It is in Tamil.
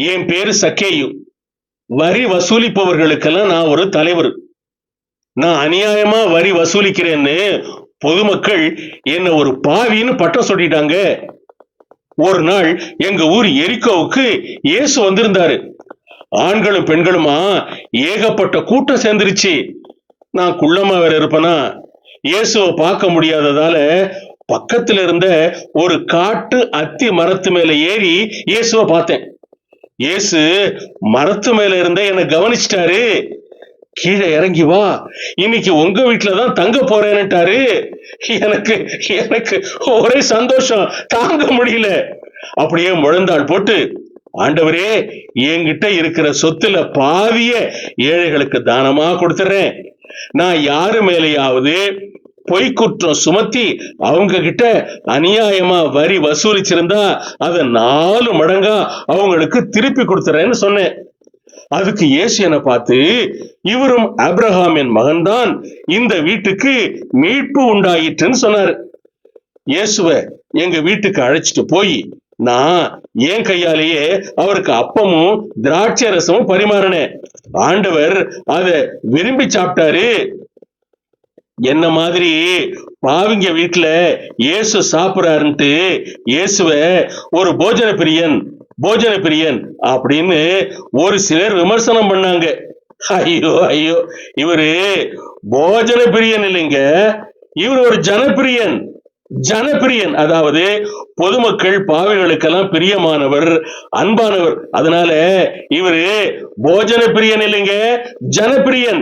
என் பேரு சக்கேயு. வரி வசூலிப்பவர்களுக்கெல்லாம் நான் ஒரு தலைவர். நான் அநியாயமா வரி வசூலிக்கிறேன்னு பொதுமக்கள் என்ன ஒரு பாவின்னு பட்டம் சொல்லிட்டாங்க. ஒரு நாள் எங்க ஊர் எரிக்கோவுக்கு இயேசு வந்திருந்தாரு. ஆண்களும் பெண்களுமா ஏகப்பட்ட கூட்டம் சேர்ந்துருச்சு. நான் குள்ளமா வேற இருப்பனா, இயேசுவை பார்க்க முடியாததால பக்கத்துல இருந்த ஒரு காட்டு அத்தி மரத்து மேல ஏறி இயேசுவை பார்த்தேன். இயேசு மரத்து மேல இருந்த என்ன கவனிச்சிட்டாரு. கீழே இறங்கி வா, இன்னைக்கு உங்க வீட்டுலதான் தங்க போறேன்னுட்டாரு. எனக்கு எனக்கு ஒரே சந்தோஷம் தாங்க முடியல. அப்படியே முழந்தாள் போட்டு, ஆண்டவரே, என்கிட்ட இருக்கிற சொத்துல பாதிய ஏழைகளுக்கு தானமா கொடுத்துறேன். நான் யாரு மேலேயாவது பொய்க்குற்றம் சுமத்தி அவங்க கிட்ட அநியாயமா வரி வசூலிச்சிருந்தா அதை 4 மடங்கா அவங்களுக்கு திருப்பி கொடுத்துறேன்னு சொன்னேன். அதுக்கு இயேசு என்ன பார்த்து, இவரும் ஆபிரகாமின் மகன்தான், இந்த வீட்டுக்கு மீட்பு உண்டாயிற்றுன்னு சொன்னாரு. இயேசுவை எங்க வீட்டுக்கு அழைச்சிட்டு போய் நான் என் கையாலேயே அவருக்கு அப்பமும் திராட்சை ரசமும் பரிமாறினேன். ஆண்டவர் அதை விரும்பி சாப்பிட்டாரு. என்ன மாதிரி பாவிங்க வீட்டுல இயேசு சாப்பிடுறாருன்ட்டு இயேசுவை ஒரு போஜன பிரியன் அப்படின்னு ஒரு சிலர் விமர்சனம் பண்ணாங்க. ஐயோ ஐயோ, இவரு போஜன பிரியன் இல்லைங்க, இவர் ஒரு ஜனப்பிரியன். அதாவது பொதுமக்கள் பாவிகளுக்கெல்லாம் பிரியமானவர், அன்பானவர். அதனால இவரு போஜன பிரியன் இல்லைங்க, ஜனப்பிரியன்.